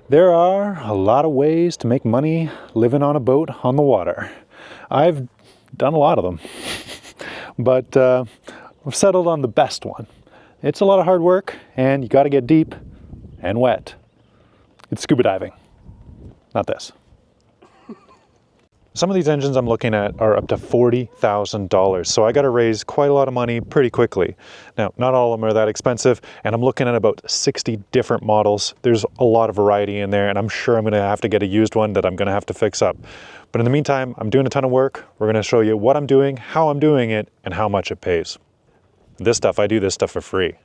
There are a lot of ways to make money living on a boat on the water. I've done a lot of them, but I've settled on the best one. It's a lot of hard work, and you got to get deep and wet. It's scuba diving, not this. Some of these engines I'm looking at are up to $40,000, so I got to raise quite a lot of money pretty quickly. Now, not all of them are that expensive, and I'm looking at about 60 different models. There's a lot of variety in there, and I'm sure I'm going to have to get a used one that I'm going to have to fix up. But in the meantime, I'm doing a ton of work. We're going to show you what I'm doing, how I'm doing it, and how much it pays. I do this stuff for free.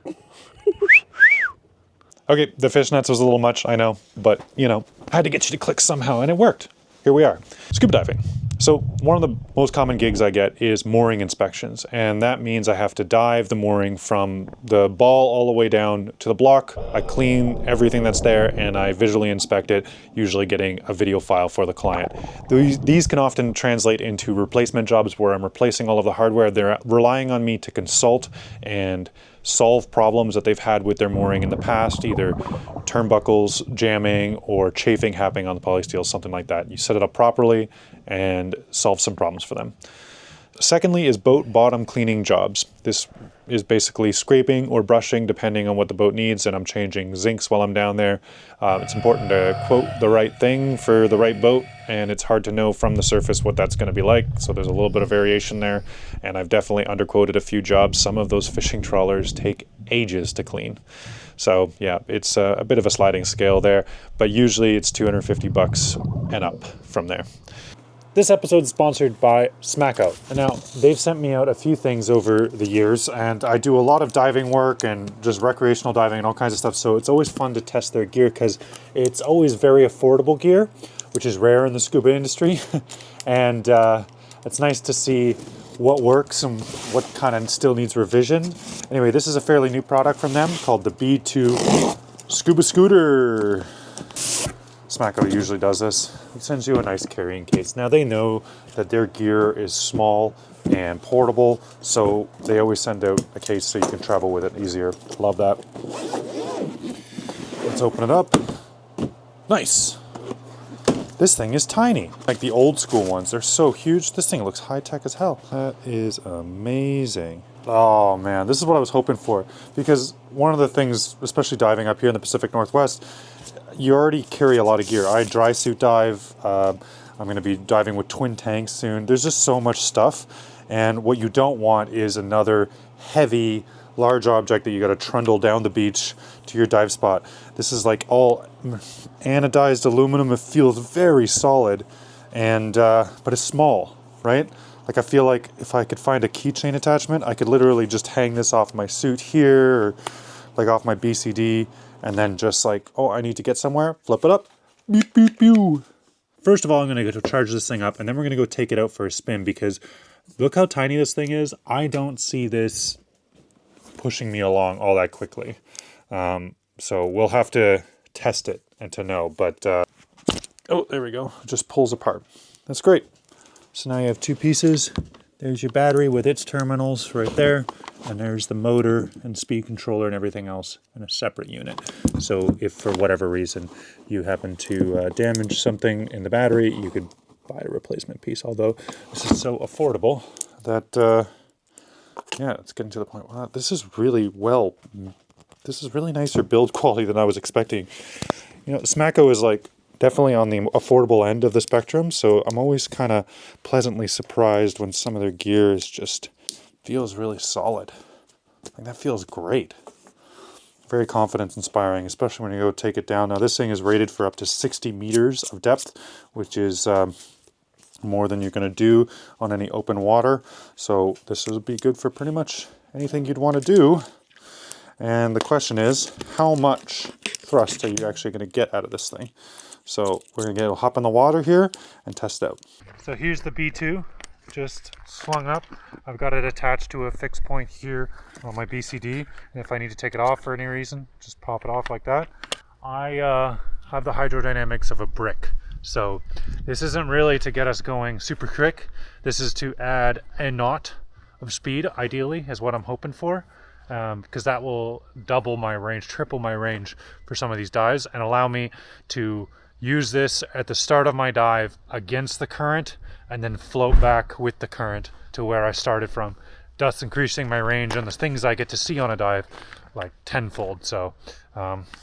Okay, the fishnets was a little much, I know, but you know, I had to get you to click somehow, and it worked. Here we are, scuba diving. So one of the most common gigs I get is mooring inspections, and that means I have to dive the mooring from the ball all the way down to the block. I clean everything that's there and I visually inspect it, usually getting a video file for the client. These can often translate into replacement jobs where I'm replacing all of the hardware. They're relying on me to consult and solve problems that they've had with their mooring in the past, either turnbuckles jamming or chafing happening on the polysteel, something like that. You set it up properly and solve some problems for them. Secondly is boat bottom cleaning jobs. This is basically scraping or brushing depending on what the boat needs, and I'm changing zincs while I'm down there. It's important to quote the right thing for the right boat, and it's hard to know from the surface what that's going to be like, so there's a little bit of variation there, and I've definitely underquoted a few jobs. Some of those fishing trawlers take ages to clean. So yeah, it's a bit of a sliding scale there, but usually it's $250 and up from there. This episode is sponsored by Smackout. And now, they've sent me out a few things over the years, and I do a lot of diving work and just recreational diving and all kinds of stuff, so it's always fun to test their gear because it's always very affordable gear, which is rare in the scuba industry. And it's nice to see what works and what kind of still needs revision. Anyway, this is a fairly new product from them called the B2 Scuba Scooter. Smackout usually does this. It sends you a nice carrying case. Now they know that their gear is small and portable, so they always send out a case so you can travel with it easier. Love that. Let's open it up. Nice. This thing is tiny. Like the old school ones, they're so huge. This thing looks high-tech as hell. That is amazing. Oh man, this is what I was hoping for. Because one of the things, especially diving up here in the Pacific Northwest, you already carry a lot of gear. I dry suit dive. I'm going to be diving with twin tanks soon. There's just so much stuff. And what you don't want is another heavy, large object that you got to trundle down the beach to your dive spot. This is like all anodized aluminum. It feels very solid, and but it's small, right? Like I feel like if I could find a keychain attachment, I could literally just hang this off my suit here, or like off my BCD, and then just like, oh, I need to get somewhere, flip it up, beep, beep, beep. First of all, I'm going to go charge this thing up, and then we're going to go take it out for a spin, because look how tiny this thing is. I don't see this pushing me along all that quickly. So we'll have to test it and to know, but, oh, there we go. It just pulls apart. That's great. So now you have two pieces. There's your battery with its terminals right there. And there's the motor and speed controller and everything else in a separate unit. So if for whatever reason you happen to damage something in the battery, you could buy a replacement piece. Although this is so affordable that, yeah, it's getting to the point. Wow, this is really nicer build quality than I was expecting. You know, Smacko is like definitely on the affordable end of the spectrum. So I'm always kind of pleasantly surprised when some of their gear is just feels really solid. Like that feels great. Very confidence inspiring, especially when you go take it down. Now this thing is rated for up to 60 meters of depth, which is more than you're going to do on any open water. So this would be good for pretty much anything you'd want to do. And the question is, how much thrust are you actually going to get out of this thing? So we're going to hop in the water here and test it out. So here's the B2. Just slung up. I've got it attached to a fixed point here on my BCD, and if I need to take it off for any reason, just pop it off like that. I have the hydrodynamics of a brick, so this isn't really to get us going super quick. This is to add a knot of speed, ideally, is what I'm hoping for. because that will double my range, triple my range for some of these dives, and allow me to use this at the start of my dive against the current and then float back with the current to where I started from, thus increasing my range and the things I get to see on a dive like tenfold. So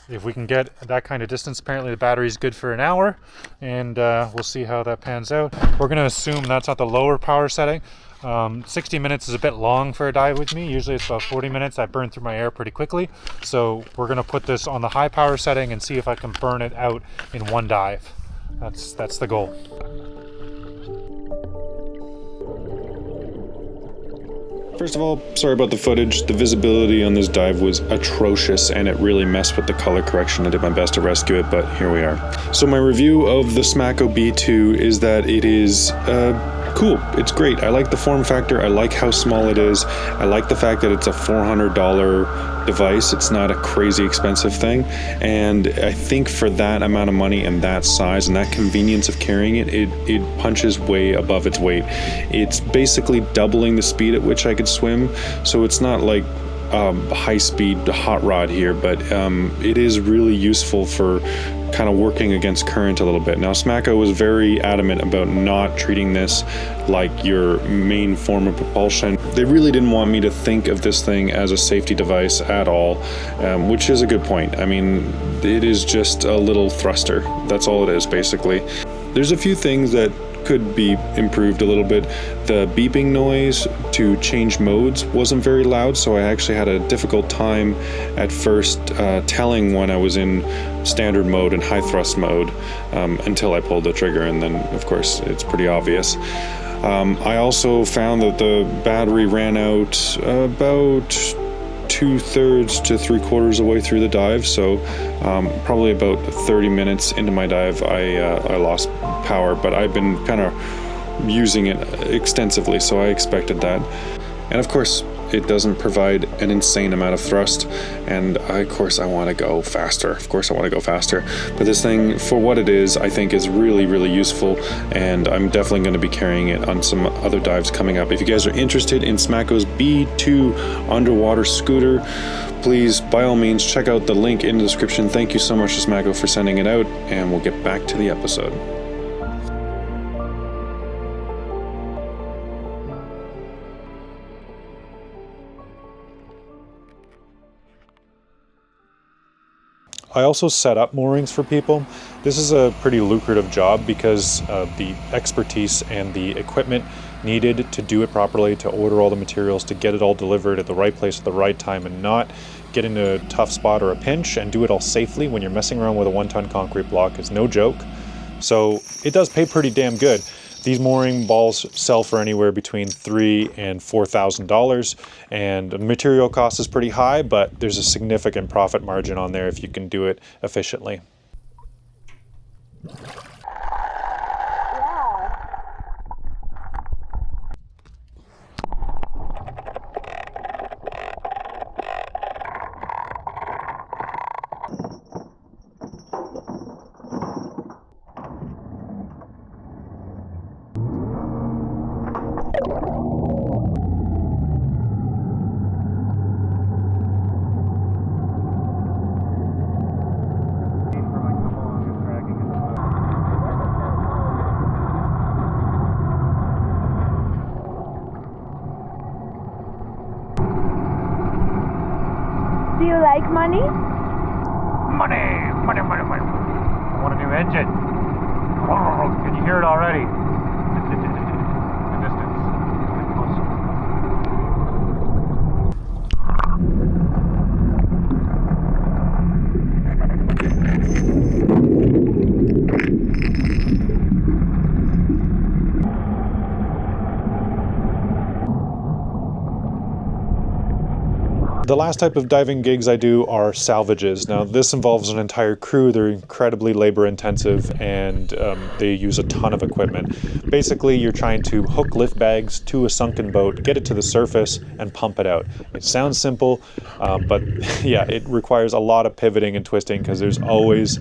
if we can get that kind of distance, apparently the battery is good for an hour, and we'll see how that pans out. We're going to assume that's at the lower power setting. 60 minutes is a bit long for a dive with me. Usually it's about 40 minutes. I burn through my air pretty quickly. So we're going to put this on the high power setting and see if I can burn it out in one dive. That's the goal. First of all, sorry about the footage. The visibility on this dive was atrocious and it really messed with the color correction. I did my best to rescue it, but here we are. So my review of the Smacko B2 is that it is cool. It's great. I like the form factor. I like how small it is. I like the fact that it's a $400 device. It's not a crazy expensive thing. And I think for that amount of money and that size and that convenience of carrying it, it punches way above its weight. It's basically doubling the speed at which I could swim. So it's not like high-speed hot rod here, but it is really useful for kind of working against current a little bit. Now, Smacko was very adamant about not treating this like your main form of propulsion. They really didn't want me to think of this thing as a safety device at all, which is a good point. I mean, it is just a little thruster. That's all it is, basically. There's a few things that could be improved a little bit. The beeping noise to change modes wasn't very loud, so I actually had a difficult time at first telling when I was in standard mode and high thrust mode until I pulled the trigger, and then of course it's pretty obvious. I also found that the battery ran out about 2/3 to 3/4 of the way through the dive, so probably about 30 minutes into my dive I lost power, but I've been kind of using it extensively, so I expected that. And of course it doesn't provide an insane amount of thrust, and of course I want to go faster. But this thing, for what it is, I think is really, really useful, and I'm definitely going to be carrying it on some other dives coming up. If you guys are interested in Smacko's B2 underwater scooter, please, by all means, check out the link in the description. Thank you so much to Smacko for sending it out, and we'll get back to the episode. I also set up moorings for people. This is a pretty lucrative job because of the expertise and the equipment needed to do it properly, to order all the materials, to get it all delivered at the right place at the right time, and not get in a tough spot or a pinch, and do it all safely when you're messing around with a 1-ton concrete block is no joke. So it does pay pretty damn good. These mooring balls sell for anywhere between $3,000 and $4,000, and the material cost is pretty high, but there's a significant profit margin on there if you can do it efficiently. Do you like money? Money. I want a new engine. Can you hear it already? The distance. The last type of diving gigs I do are salvages. Now this involves an entire crew. They're incredibly labor intensive, and they use a ton of equipment. Basically, you're trying to hook lift bags to a sunken boat, get it to the surface, and pump it out. It sounds simple, but yeah, it requires a lot of pivoting and twisting because there's always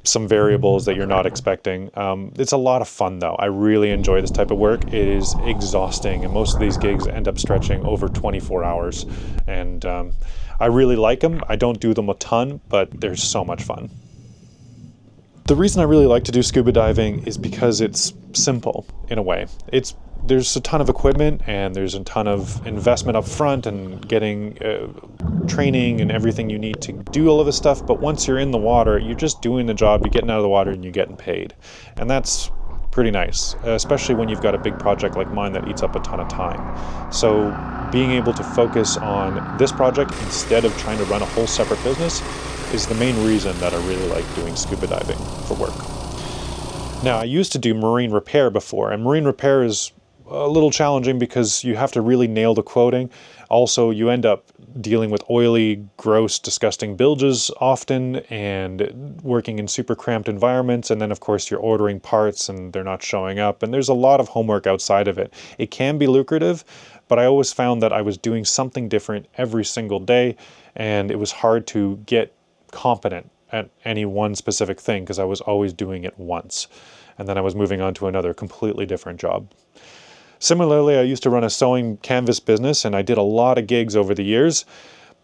some variables that you're not expecting. It's a lot of fun though. I really enjoy this type of work. It is exhausting, and most of these gigs end up stretching over 24 hours. And I really like them. I don't do them a ton, but they're so much fun. The reason I really like to do scuba diving is because it's simple in a way. There's a ton of equipment and there's a ton of investment up front and getting training and everything you need to do all of this stuff. But once you're in the water, you're just doing the job, you're getting out of the water and you're getting paid. And that's pretty nice, especially when you've got a big project like mine that eats up a ton of time. So being able to focus on this project instead of trying to run a whole separate business is the main reason that I really like doing scuba diving for work. Now, I used to do marine repair before, and marine repair is a little challenging because you have to really nail the quoting. Also, you end up dealing with oily, gross, disgusting bilges often and working in super cramped environments. And then, of course, you're ordering parts and they're not showing up. And there's a lot of homework outside of it. It can be lucrative, but I always found that I was doing something different every single day. And it was hard to get competent at any one specific thing because I was always doing it once. And then I was moving on to another completely different job. Similarly, I used to run a sewing canvas business and I did a lot of gigs over the years,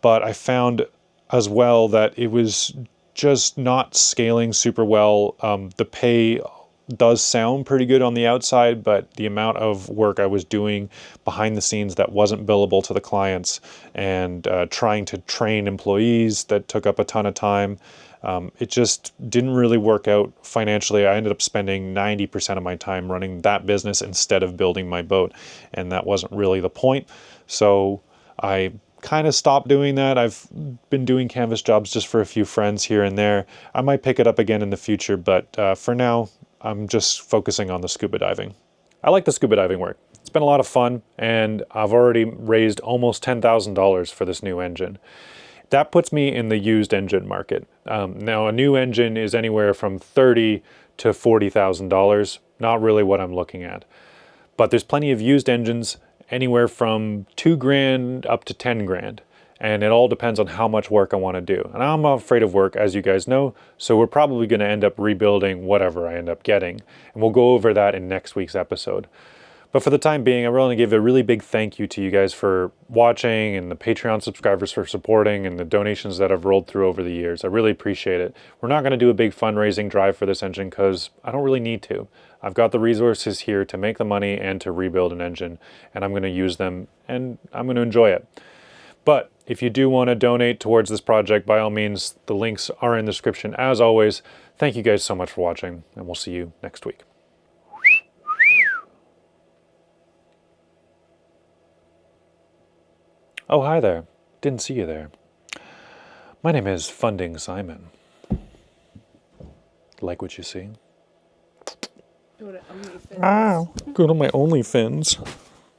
but I found as well that it was just not scaling super well. The pay does sound pretty good on the outside, but the amount of work I was doing behind the scenes that wasn't billable to the clients and trying to train employees that took up a ton of time. It just didn't really work out financially. I ended up spending 90% of my time running that business instead of building my boat, and that wasn't really the point. So I kind of stopped doing that. I've been doing canvas jobs just for a few friends here and there. I might pick it up again in the future, but for now, I'm just focusing on the scuba diving. I like the scuba diving work. It's been a lot of fun, and I've already raised almost $10,000 for this new engine. That puts me in the used engine market. Now, a new engine is anywhere from $30,000 to $40,000. Not really what I'm looking at. But there's plenty of used engines anywhere from $2,000 up to $10,000. And it all depends on how much work I want to do. And I'm not afraid of work, as you guys know, so we're probably going to end up rebuilding whatever I end up getting. And we'll go over that in next week's episode. But for the time being, I want to give a really big thank you to you guys for watching and the Patreon subscribers for supporting and the donations that have rolled through over the years. I really appreciate it. We're not going to do a big fundraising drive for this engine because I don't really need to. I've got the resources here to make the money and to rebuild an engine, and I'm going to use them and I'm going to enjoy it. But if you do want to donate towards this project, by all means, the links are in the description. As always, thank you guys so much for watching, and we'll see you next week. Oh, hi there. Didn't see you there. My name is Funding Simon. Like what you see? Go to OnlyFans. Ah, go to my OnlyFans.